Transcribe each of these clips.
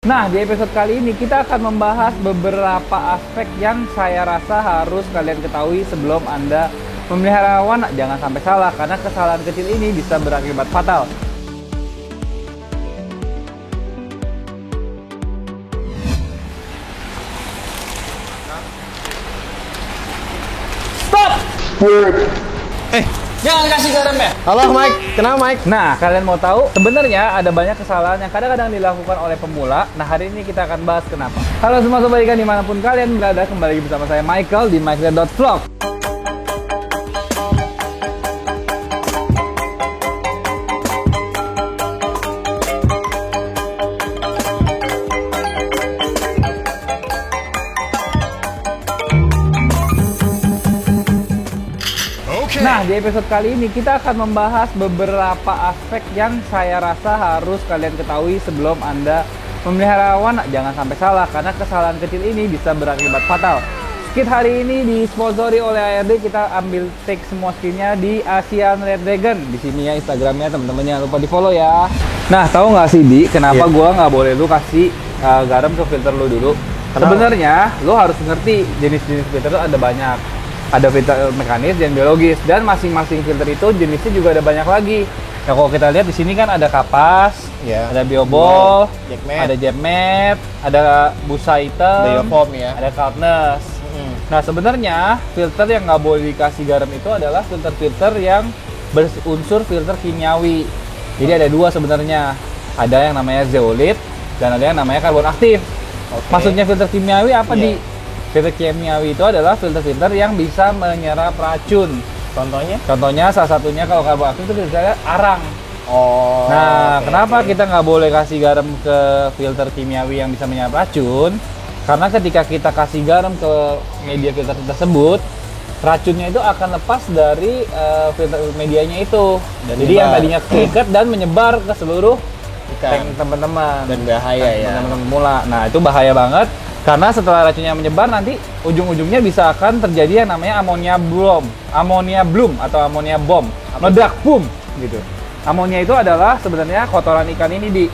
Nah, di episode kali ini kita akan membahas beberapa aspek yang saya rasa harus kalian ketahui sebelum Anda memelihara hewan. Jangan sampai salah, karena kesalahan kecil ini bisa berakibat fatal. Stop! Jangan kasih garam ya. Halo Mike, kenapa Mike? Nah, kalian mau tahu? Sebenarnya ada banyak kesalahan yang kadang-kadang dilakukan oleh pemula. Nah, hari ini kita akan bahas kenapa. Halo semua sobat ikan dimanapun kalian berada, kembali lagi bersama saya Michael di Michael.vlog. Nah, di episode kali ini kita akan membahas beberapa aspek yang saya rasa harus kalian ketahui sebelum Anda memelihara hewan. Jangan sampai salah, karena kesalahan kecil ini bisa berakibat fatal. Skit hari ini disponsori oleh ARD. Kita ambil take semua skinnya di Asian Red Dragon. Di sini ya Instagramnya, teman-teman jangan lupa di follow ya. Nah, tahu nggak sih Di, kenapa gua nggak boleh lu kasih garam ke filter lu dulu? Sebenarnya lu harus ngerti jenis-jenis filter itu ada banyak. Ada filter mekanis dan biologis, dan masing-masing filter itu jenisnya juga ada banyak lagi. Nah, kalau kita lihat di sini kan ada kapas, ada biobol, ada jetmat, ada busa hitam, Biofoam ya, ada coldness. Nah, sebenarnya filter yang nggak boleh dikasih garam itu adalah filter-filter yang berunsur filter kimiawi. Jadi ada dua sebenarnya, ada yang namanya zeolit dan ada yang namanya karbon aktif. Maksudnya filter kimiawi apa di? Filter kimiawi itu adalah filter-filter yang bisa menyerap racun. Contohnya? Contohnya salah satunya kalau karbon aktif itu misalnya arang. Oh. Nah, kenapa kita nggak boleh kasih garam ke filter kimiawi yang bisa menyerap racun? Karena ketika kita kasih garam ke media filter tersebut, racunnya itu akan lepas dari filter medianya itu. Jadi yang tadinya keikat dan menyebar ke seluruh tank teman-teman. Dan bahaya ya. Teman-teman pemula. Nah, itu bahaya banget. Karena setelah racunnya menyebar, nanti ujung-ujungnya bisa akan terjadi yang namanya amonia bloom atau amonia bom, meledak boom gitu. Amonia itu adalah sebenarnya kotoran ikan ini di.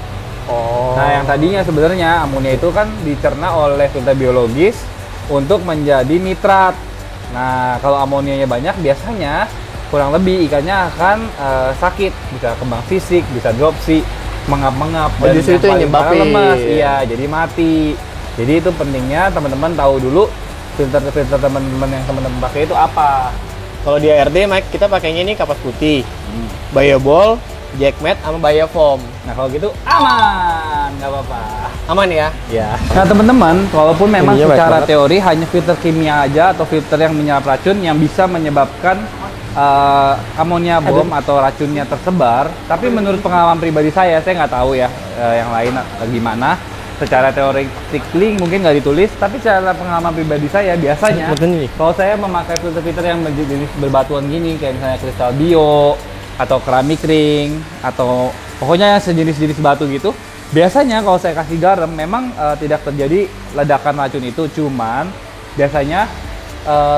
Nah, yang tadinya sebenarnya amonia itu kan dicerna oleh filter biologis untuk menjadi nitrat. Nah, kalau amonianya banyak, biasanya kurang lebih ikannya akan sakit, bisa kembang fisik, bisa dropsy, mengap-mengap, dan justru itu yang nyebabin lemas. Iya, jadi mati. Jadi itu pentingnya teman-teman tahu dulu filter-filter teman-teman yang teman-teman pakai itu apa. Kalau di ARD Mike, kita pakainya ini kapas putih, biobol, jetmat, sama biofoam. Nah, kalau gitu aman, nggak apa-apa. Aman ya? Ya. Nah, teman-teman, walaupun memang Ininya secara teori hanya filter kimia aja atau filter yang menyerap racun yang bisa menyebabkan amonia bom atau racunnya tersebar, tapi menurut pengalaman pribadi saya nggak tahu ya yang lain gimana. Secara teoretik mungkin nggak ditulis, tapi secara pengalaman pribadi saya biasanya kalau saya memakai filter-filter yang jenis berbatuan gini, kayak misalnya kristal bio atau keramik ring atau pokoknya sejenis-jenis batu gitu, biasanya kalau saya kasih garam memang tidak terjadi ledakan racun itu, cuman biasanya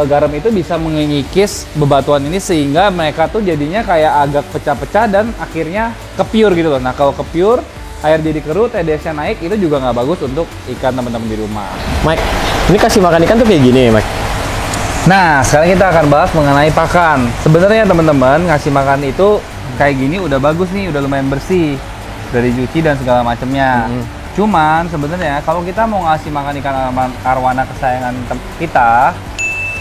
garam itu bisa mengikis bebatuan ini sehingga mereka tuh jadinya kayak agak pecah-pecah dan akhirnya kepiur gitu loh. Nah, kalau kepiur, air jadi keruh, TDS-nya naik, itu juga nggak bagus untuk ikan teman-teman di rumah. Mike, ini kasih makan ikan tuh kayak gini ya Mike? Nah, sekarang kita akan bahas mengenai pakan. Sebenarnya teman-teman, ngasih makan itu kayak gini udah bagus nih, udah lumayan bersih, udah dicuci dan segala macamnya. Cuman sebenarnya kalau kita mau ngasih makan ikan arwana kesayangan kita,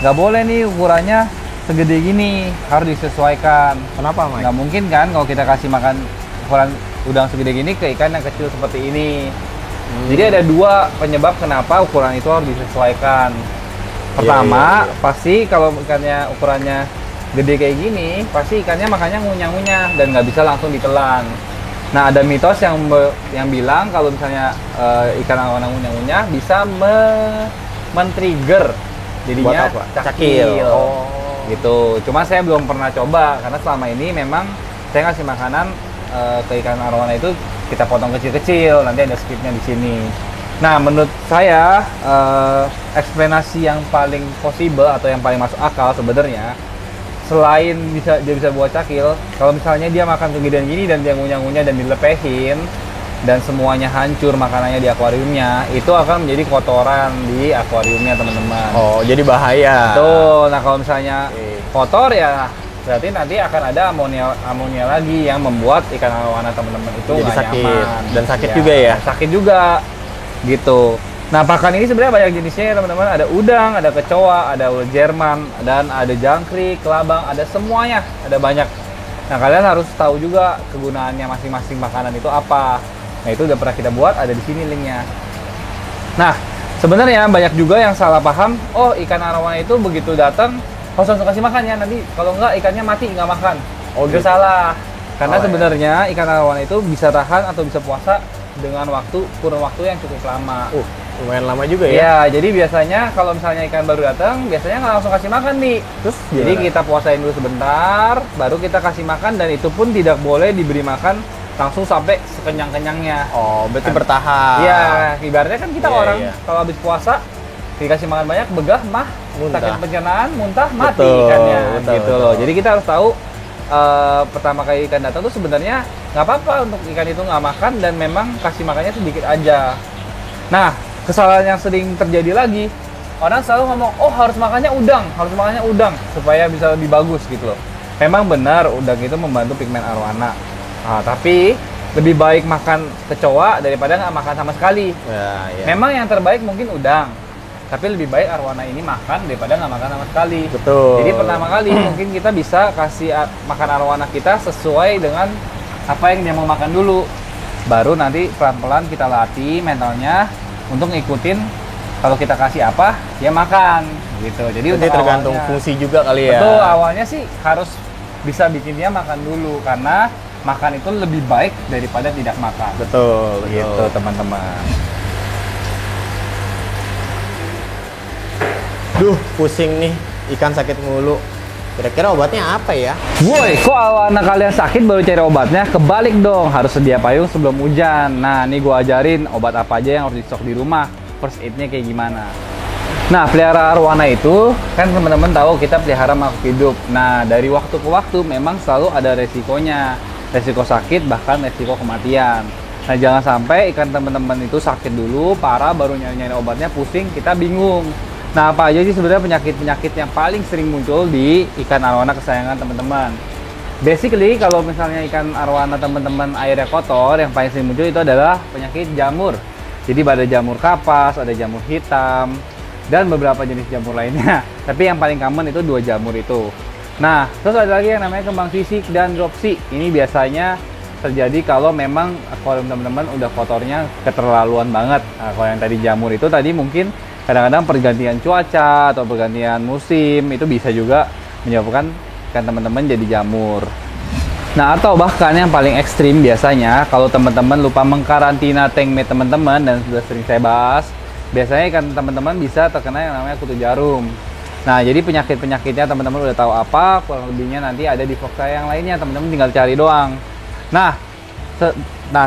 nggak boleh nih ukurannya segede gini, harus disesuaikan. Kenapa Mike? Nggak mungkin kan kalau kita kasih makan ukuran udang segede gini ke ikan yang kecil seperti ini. Jadi ada dua penyebab kenapa ukuran itu harus disesuaikan. Pertama, pasti kalau ikannya ukurannya gede kayak gini, pasti ikannya makannya ngunyah-ngunyah dan nggak bisa langsung ditelan. Nah, ada mitos yang bilang kalau misalnya ikan arwana ngunyah-ngunyah bisa men-trigger jadinya cakil. Gitu. Cuma saya belum pernah coba karena selama ini memang saya ngasih makanan ke ikan arwana itu kita potong kecil-kecil, nanti ada scriptnya di sini. Nah, menurut saya eksplanasi yang paling possible atau yang paling masuk akal sebenarnya, selain dia bisa buat cakil, kalau misalnya dia makan kegedean gini dan dia ngunyah-ngunyah dan dilepehin, dan semuanya hancur makanannya di akuariumnya, itu akan menjadi kotoran di akuariumnya teman-teman. Oh, jadi bahaya. Tuh, nah kalau misalnya kotor ya berarti nanti akan ada amonia lagi yang membuat ikan arowana teman-teman itu Jadi nggak sakit. nyaman. Dan sakit juga ya? Sakit juga, gitu. Nah, pakan ini sebenarnya banyak jenisnya ya teman-teman. Ada udang, ada kecoa, ada ulat Jerman, dan ada jangkrik, kelabang, ada semuanya, ada banyak. Nah, kalian harus tahu juga kegunaannya masing-masing makanan itu apa. Nah, itu udah pernah kita buat, ada di sini linknya. Nah, sebenarnya banyak juga yang salah paham, oh ikan arowana itu begitu datang harus langsung kasih makan ya, nanti kalau enggak ikannya mati nggak makan. Oh, itu gitu. salah. Karena Oh, ya. sebenarnya ikan arowana itu bisa tahan atau bisa puasa dengan kurun waktu yang cukup lama. Lumayan lama juga ya. Ya, jadi biasanya kalau misalnya ikan baru datang, biasanya nggak langsung kasih makan nih. Terus Jadi gimana? kita puasain dulu sebentar, baru kita kasih makan, dan itu pun tidak boleh diberi makan langsung sampai sekenyang-kenyangnya. Oh, berarti Kan. bertahap. Iya, ibaratnya kan kita Iya, orang iya. kalau habis puasa dikasih makan banyak, begah, Muntah. sakit pencernaan, muntah, mati Betul, ikannya, betul, gitu betul. loh. Jadi kita harus tahu pertama kali ikan datang tuh sebenarnya nggak apa-apa untuk ikan itu nggak makan, dan memang kasih makannya sedikit aja. Nah, kesalahan yang sering terjadi lagi, orang selalu ngomong, oh harus makannya udang supaya bisa lebih bagus gitu loh. Memang benar udang itu membantu pigmen arowana. Nah, tapi lebih baik makan kecoa daripada nggak makan sama sekali. Ya, ya. Memang yang terbaik mungkin udang, tapi lebih baik arowana ini makan daripada nggak makan sama sekali. Betul. Jadi pertama kali mungkin kita bisa kasih makan arowana kita sesuai dengan apa yang dia mau makan dulu. Baru nanti pelan-pelan kita latih mentalnya untuk ngikutin kalau kita kasih apa, dia makan gitu. Jadi Nanti untuk tergantung awalnya- fungsi juga kali ya. Betul, awalnya sih harus bisa bikin dia makan dulu, karena makan itu lebih baik daripada tidak makan. Betul, Gitu betul. teman-teman. Duh, pusing nih. Ikan sakit mulu. Kira-kira obatnya apa ya? Woi, kok anak kalian sakit baru cari obatnya? Kebalik dong, harus sedia payung sebelum hujan. Nah, nih gua ajarin obat apa aja yang harus di stok di rumah. First aid-nya kayak gimana. Nah, pelihara arowana itu kan teman-teman tahu kita pelihara makhluk hidup. Nah, dari waktu ke waktu memang selalu ada resikonya. Resiko sakit, bahkan resiko kematian. Nah, jangan sampai ikan teman-teman itu sakit dulu, parah, baru nyari-nyari obatnya, pusing, kita bingung. Nah, apa aja sih sebenarnya penyakit-penyakit yang paling sering muncul di ikan arowana kesayangan teman-teman? Basically, kalau misalnya ikan arowana teman-teman airnya kotor, yang paling sering muncul itu adalah penyakit jamur. Jadi ada jamur kapas, ada jamur hitam, dan beberapa jenis jamur lainnya. Tapi yang paling common itu 2 jamur itu. Nah, terus ada lagi yang namanya kembang sisik dan dropsy. Ini biasanya terjadi kalau memang akuarium teman-teman udah kotornya keterlaluan banget. Nah, kalau yang tadi jamur itu tadi mungkin kadang-kadang pergantian cuaca atau pergantian musim itu bisa juga menyebabkan ikan teman-teman jadi jamur. Nah, atau bahkan yang paling ekstrim biasanya kalau teman-teman lupa mengkarantina tank mate teman-teman, dan sudah sering saya bahas, biasanya ikan teman-teman bisa terkena yang namanya kutu jarum. Nah, jadi penyakit-penyakitnya teman-teman udah tahu apa, kurang lebihnya nanti ada di vlog saya yang lainnya, teman-teman tinggal cari doang. Nah,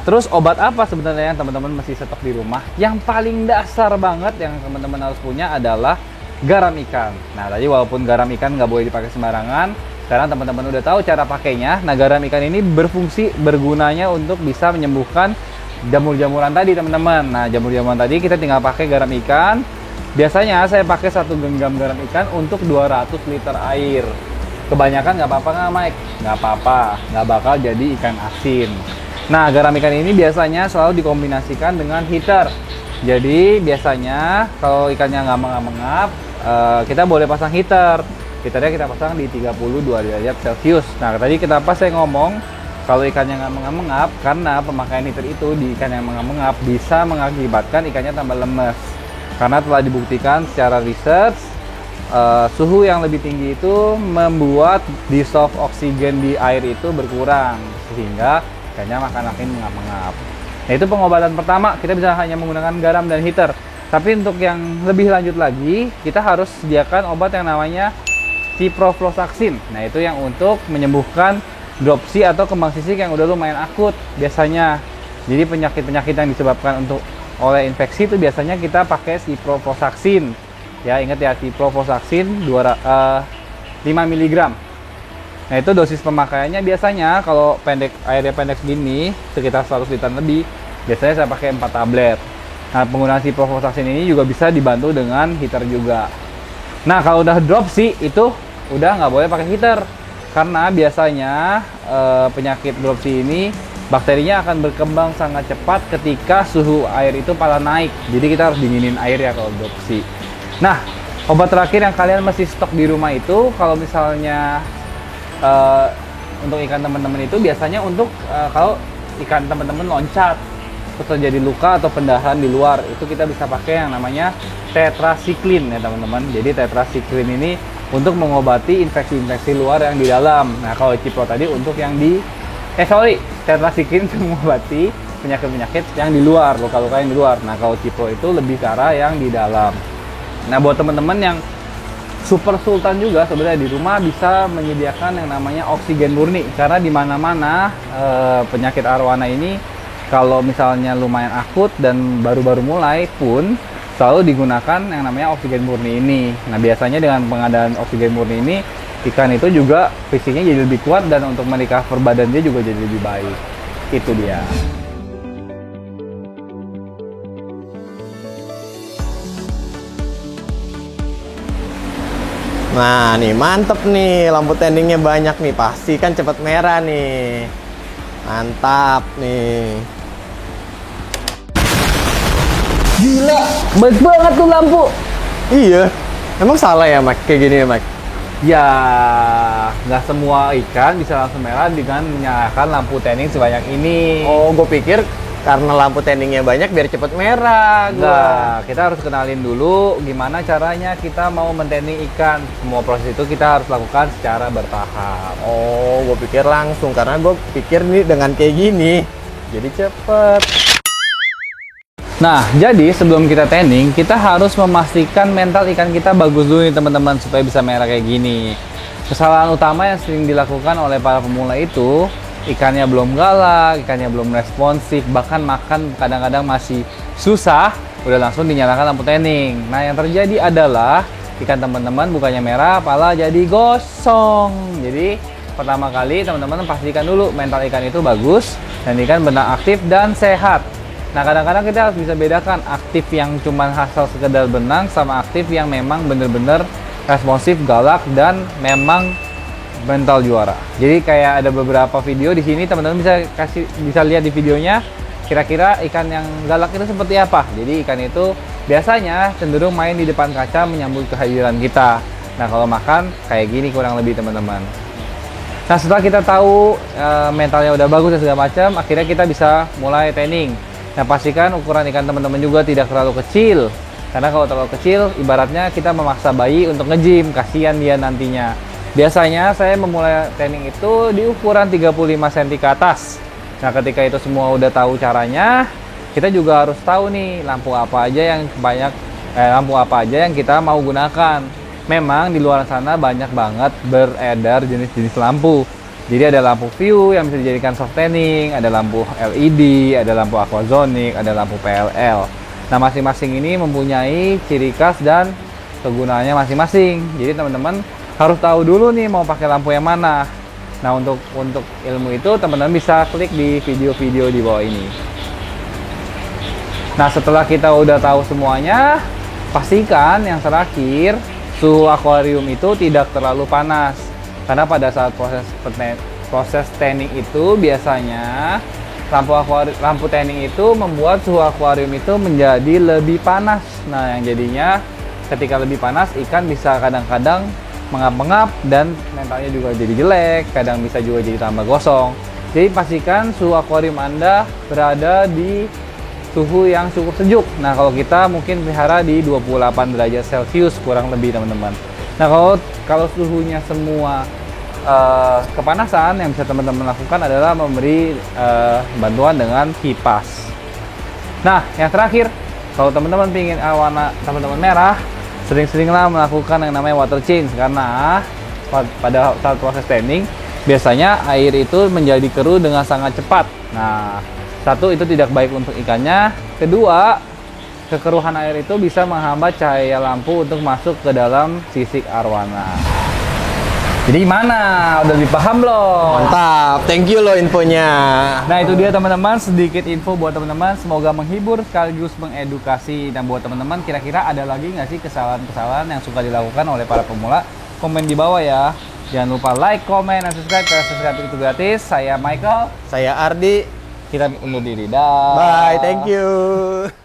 terus obat apa sebenarnya yang teman-teman masih stok di rumah? Yang paling dasar banget yang teman-teman harus punya adalah garam ikan. Nah, tadi walaupun garam ikan nggak boleh dipakai sembarangan, sekarang teman-teman udah tahu cara pakainya. Nah, garam ikan ini bergunanya untuk bisa menyembuhkan jamur-jamuran tadi, teman-teman. Nah, jamur-jamuran tadi kita tinggal pakai garam ikan. Biasanya saya pakai 1 genggam garam ikan untuk 200 liter air. Kebanyakan nggak apa-apa nggak, Mike? Nggak apa-apa, nggak bakal jadi ikan asin. Nah, garam ikan ini biasanya selalu dikombinasikan dengan heater. Jadi biasanya kalau ikannya nggak mengap-mengap, kita boleh pasang heater. Heaternya kita pasang di 32 derajat Celcius. Nah, tadi kenapa saya ngomong kalau ikannya nggak mengap-mengap? Karena pemakaian heater itu di ikan yang mengap-mengap bisa mengakibatkan ikannya tambah lemes. Karena telah dibuktikan secara research, suhu yang lebih tinggi itu membuat dissolve oksigen di air itu berkurang, sehingga ikannya makin mengap-mengap. Nah, itu pengobatan pertama, kita bisa hanya menggunakan garam dan heater. Tapi untuk yang lebih lanjut lagi, kita harus sediakan obat yang namanya ciprofloxacin. Nah, itu yang untuk menyembuhkan dropsy atau kembang sisik yang udah lumayan akut biasanya. Jadi penyakit-penyakit yang disebabkan oleh infeksi itu biasanya kita pakai ciprofloxacin. Ya, ingat ya, ciprofloxacin 5 mg. Nah, itu dosis pemakaiannya biasanya kalau airnya pendek segini, sekitar 100 liter lebih, Biasanya saya pakai 4 tablet. Nah, penggunaan si Provostasin ini juga bisa dibantu dengan heater juga. Nah, kalau udah dropsy itu udah nggak boleh pakai heater. Karena biasanya penyakit dropsy ini bakterinya akan berkembang sangat cepat ketika suhu air itu pada naik. Jadi kita harus dinginin air ya kalau dropsy. Nah, obat terakhir yang kalian mesti stok di rumah itu kalau misalnya untuk ikan teman-teman itu biasanya untuk kalau ikan teman-teman loncat terus terjadi luka atau pendahan di luar, itu kita bisa pakai yang namanya tetracycline ya teman-teman. Jadi tetracycline ini untuk mengobati infeksi-infeksi luar yang di dalam. Nah, kalau Cipro tadi untuk yang di tetracycline untuk mengobati penyakit-penyakit yang di luar, luka-luka yang di luar. Nah, kalau Cipro itu lebih ke arah yang di dalam. Nah, buat teman-teman yang super sultan juga sebenarnya di rumah bisa menyediakan yang namanya oksigen murni, karena di mana-mana penyakit arwana ini kalau misalnya lumayan akut dan baru-baru mulai pun selalu digunakan yang namanya oksigen murni ini. Nah, biasanya dengan pengadaan oksigen murni ini ikan itu juga fisiknya jadi lebih kuat dan untuk merecover badan dia juga jadi lebih baik. Itu dia. Nah, nih mantep nih, lampu tandingnya banyak nih, pasti kan cepet merah nih. Mantap nih. Gila, baik banget tuh lampu. Iya, emang salah ya Mike kayak gini ya Mike? Ya, nggak semua ikan bisa langsung merah dengan menyalakan lampu tanning sebanyak ini. Oh, gue pikir karena lampu tandingnya banyak biar cepet merah. Enggak, kita harus kenalin dulu gimana caranya kita mau mentanding ikan. Semua proses itu kita harus lakukan secara bertahap. Oh, gue pikir langsung karena gue pikir nih dengan kayak gini jadi cepet. Nah, jadi sebelum kita tanning, kita harus memastikan mental ikan kita bagus dulu nih teman-teman supaya bisa merah kayak gini. Kesalahan utama yang sering dilakukan oleh para pemula itu ikannya belum galak, ikannya belum responsif, bahkan makan kadang-kadang masih susah, udah langsung dinyalakan lampu tanning. Nah, yang terjadi adalah ikan teman-teman bukannya merah, malah jadi gosong. Jadi, pertama kali teman-teman pastikan dulu mental ikan itu bagus dan ikan benar aktif dan sehat. Nah, kadang-kadang kita harus bisa bedakan aktif yang cuma asal sekedar benang sama aktif yang memang bener-bener responsif, galak, dan memang mental juara. Jadi kayak ada beberapa video di sini teman-teman bisa lihat di videonya kira-kira ikan yang galak itu seperti apa. Jadi ikan itu biasanya cenderung main di depan kaca menyambut kehadiran kita. Nah, kalau makan kayak gini kurang lebih teman-teman. Nah, setelah kita tahu mentalnya udah bagus dan segala macam, akhirnya kita bisa mulai tanning. Nah, pastikan ukuran ikan teman-teman juga tidak terlalu kecil. Karena kalau terlalu kecil, ibaratnya kita memaksa bayi untuk nge-gym, kasihan dia nantinya. Biasanya saya memulai tanning itu di ukuran 35 cm ke atas. Nah, ketika itu semua udah tahu caranya, kita juga harus tahu nih lampu apa aja yang kita mau gunakan. Memang di luar sana banyak banget beredar jenis-jenis lampu. Jadi ada lampu view yang bisa dijadikan soft tanning, ada lampu LED, ada lampu aquasonic, ada lampu PLL. Nah, masing-masing ini mempunyai ciri khas dan kegunaannya masing-masing. Jadi teman-teman harus tahu dulu nih mau pakai lampu yang mana. Nah, untuk ilmu itu teman-teman bisa klik di video-video di bawah ini. Nah, setelah kita udah tahu semuanya, pastikan yang terakhir suhu akuarium itu tidak terlalu panas. Karena pada saat proses tanning itu biasanya lampu tanning itu membuat suhu akuarium itu menjadi lebih panas. Nah, yang jadinya ketika lebih panas ikan bisa kadang-kadang mengap-ngap dan mentalnya juga jadi jelek, kadang bisa juga jadi tambah gosong. Jadi pastikan suhu akuarium Anda berada di suhu yang cukup sejuk. Nah, kalau kita mungkin pelihara di 28 derajat Celcius kurang lebih teman-teman. Nah, kalau suhunya semua kepanasan, yang bisa teman-teman lakukan adalah memberi bantuan dengan kipas. Nah, yang terakhir, kalau teman-teman ingin warna teman-teman merah, sering-seringlah melakukan yang namanya water change, karena pada saat proses tanning biasanya air itu menjadi keruh dengan sangat cepat. Nah, satu, itu tidak baik untuk ikannya. Kedua, kekeruhan air itu bisa menghambat cahaya lampu untuk masuk ke dalam sisik arwana. Jadi gimana? Udah lebih paham belum? Mantap, thank you loh infonya. Nah itu dia teman-teman, sedikit info buat teman-teman. Semoga menghibur sekaligus mengedukasi. Dan buat teman-teman, kira-kira ada lagi nggak sih kesalahan-kesalahan yang suka dilakukan oleh para pemula? Komen di bawah ya. Jangan lupa like, komen, dan subscribe. Karena subscribe itu gratis. Saya Michael. Saya Ardi. Kita undur diri. Dah. Bye, thank you.